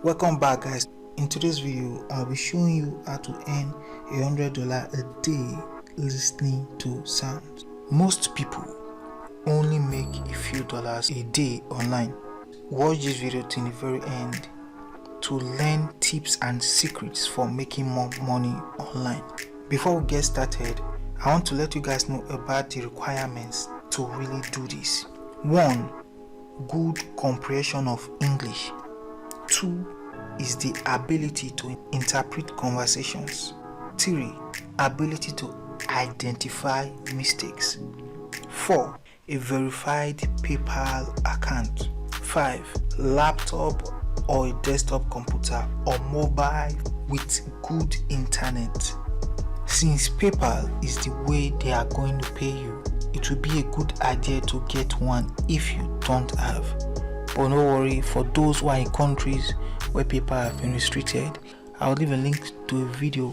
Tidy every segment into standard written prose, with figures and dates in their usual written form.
Welcome back, guys. In today's video I'll be showing you how to earn $100 a day listening to sounds. Most people only make a few dollars a day online. Watch this video till the very end to learn tips and secrets for making more money online. Before we get started, I want to let you guys know about the requirements to really do this. 1. Good comprehension of English. 2. Is the ability to interpret conversations. 3. Ability to identify mistakes. 4. A verified PayPal account. 5. Laptop or a desktop computer or mobile with good internet. Since PayPal is the way they are going to pay you, it will be a good idea to get one if you don't have. But no worry, for those who are in countries where PayPal have been restricted, I'll leave a link to a video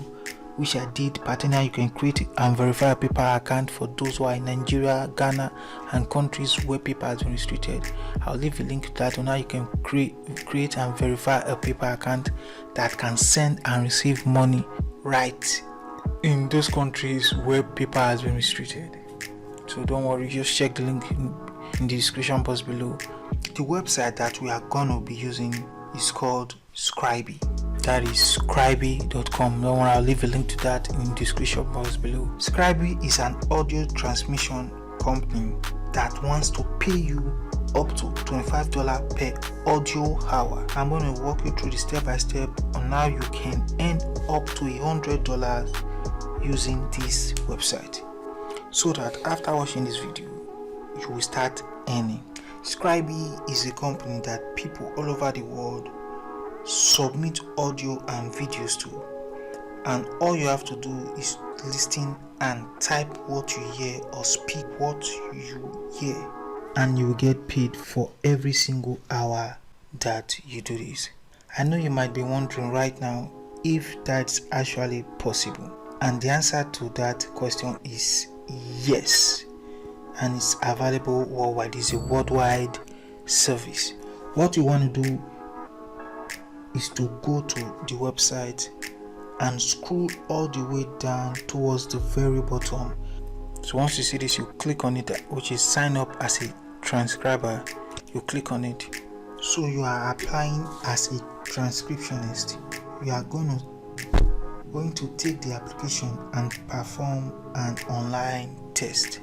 which I did pertaining how you can create and verify a PayPal account for those who are in Nigeria, Ghana and countries where PayPal has been restricted. I'll leave a link to that on how you can create and verify a PayPal account that can send and receive money right in those countries where PayPal has been restricted. So don't worry, just check the link in the description box below. The website that we are going to be using is called Scribie. That is scribie.com. Don't worry, I'll leave a link to that in the description box below. Scribie is an audio transmission company that wants to pay you up to $25 per audio hour. I'm going to walk you through the step by step on how you can earn up to $100 using this website, so that after watching this video you will start earning. Scribie is a company that people all over the world submit audio and videos to, and all you have to do is listen and type what you hear or speak what you hear, and you will get paid for every single hour that you do this. I know you might be wondering right now if that's actually possible, and the answer to that question is yes, and it's available worldwide. It's a worldwide service. What you want to do is to go to the website and scroll all the way down towards the very bottom. So once you see this, you click on it, which is sign up as a transcriber. You click on it. So you are applying as a transcriptionist. You are going to take the application and perform an online test.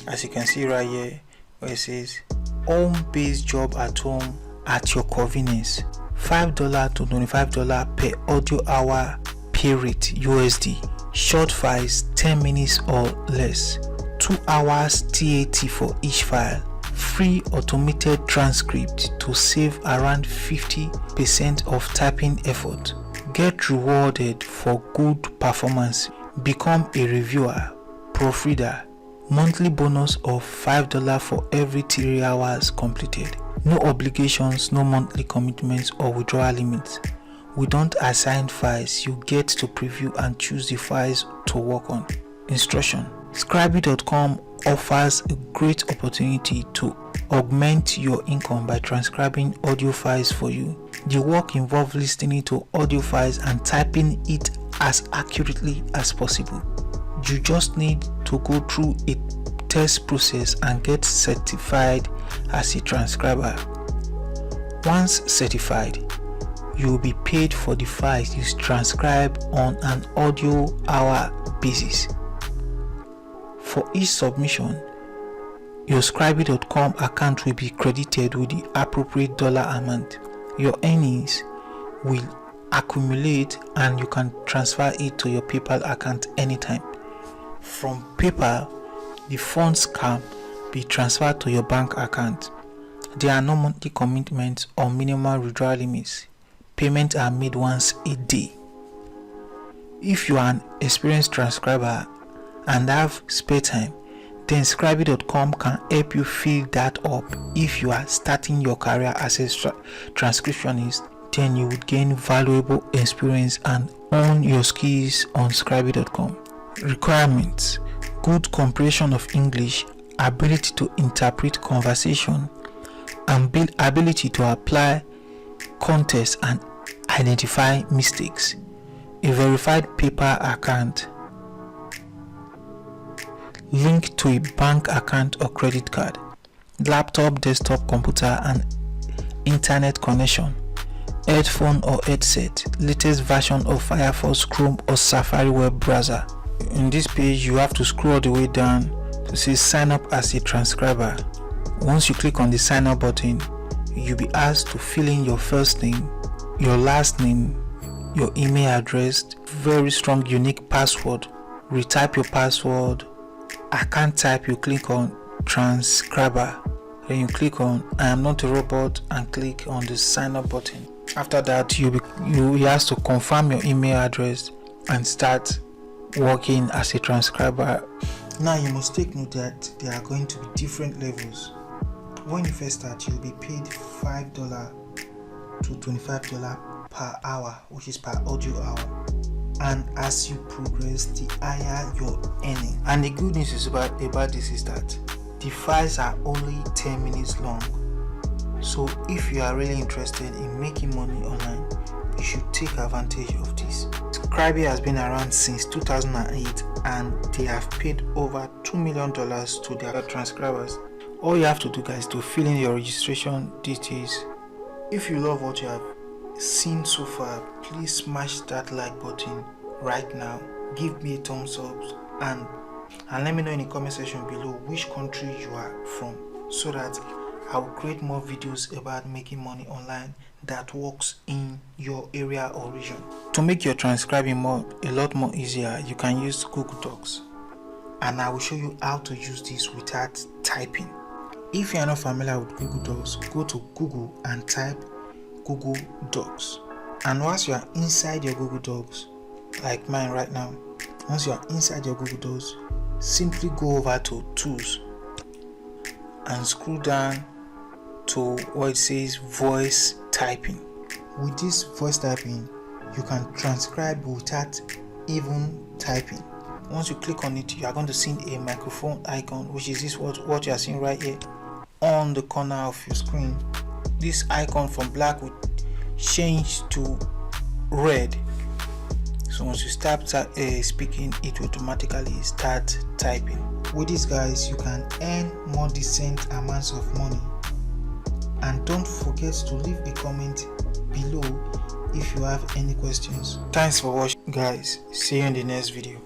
As you can see right here where it says home-based job at home at your convenience, $5 to $25 per audio hour, pay rate USD, short files 10 minutes or less, 2 hours TAT for each file, free automated transcript to save around 50% of typing effort, get rewarded for good performance, become a reviewer, proofreader, monthly bonus of $5 for every 3 hours completed. No obligations, no monthly commitments or withdrawal limits. We don't assign files, you get to preview and choose the files to work on. Instruction: Scribie.com offers a great opportunity to augment your income by transcribing audio files for you. The work involves listening to audio files and typing it as accurately as possible. You just need to go through a test process and get certified as a transcriber. Once certified, you will be paid for the files you transcribe on an audio hour basis. For each submission, your Scribie.com account will be credited with the appropriate dollar amount. Your earnings will accumulate and you can transfer it to your PayPal account anytime. From PayPal, the funds can be transferred to your bank account. There are no monthly commitments or minimal withdrawal limits. Payments are made once a day. If you are an experienced transcriber and have spare time, then Scribie.com can help you fill that up. If you are starting your career as a transcriptionist, then you would gain valuable experience and own your skills on Scribie.com. Requirements: good comprehension of English, ability to interpret conversation, and ability to apply context and identify mistakes, a verified PayPal account, link to a bank account or credit card, laptop, desktop, computer and internet connection, headphone or headset, latest version of Firefox, Chrome or Safari web browser. In this page, you have to scroll all the way down to see sign up as a transcriber. Once you click on the sign up button, you'll be asked to fill in your first name, your last name, your email address, very strong unique password. Retype your password. I can't type, you click on transcriber, then you click on I am not a robot and click on the sign up button. After that, you have to confirm your email address and start working as a transcriber. Now you must take note that there are going to be different levels. When you first start, you'll be paid $5 to $25 per hour, which is per audio hour. And as you progress, the higher you're earning. And the good news is about this is that the files are only 10 minutes long. So if you are really interested in making money online, you should take advantage of this. Scribie has been around since 2008 and they have paid over $2 million to their transcribers. All you have to do, guys, is to fill in your registration details. If you love what you have seen so far, please smash that like button right now. Give me a thumbs up and let me know in the comment section below which country you are from, so that I will create more videos about making money online that works in your area or region. To make your transcribing a lot more easier, you can use Google Docs, and I will show you how to use this without typing. If you are not familiar with Google Docs, go to Google and type Google Docs. And once you are inside your Google Docs, like mine right now, once you are inside your Google Docs, simply go over to Tools and scroll down to where it says Voice Typing. With this voice typing, you can transcribe without even typing. Once you click on it, you are going to see a microphone icon, which is what you are seeing right here on the corner of your screen. This icon from black will change to red. So once you start speaking, it will automatically start typing. With this, guys, you can earn more decent amounts of money. And don't forget to leave a comment below if you have any questions. Thanks for watching, guys. See you in the next video.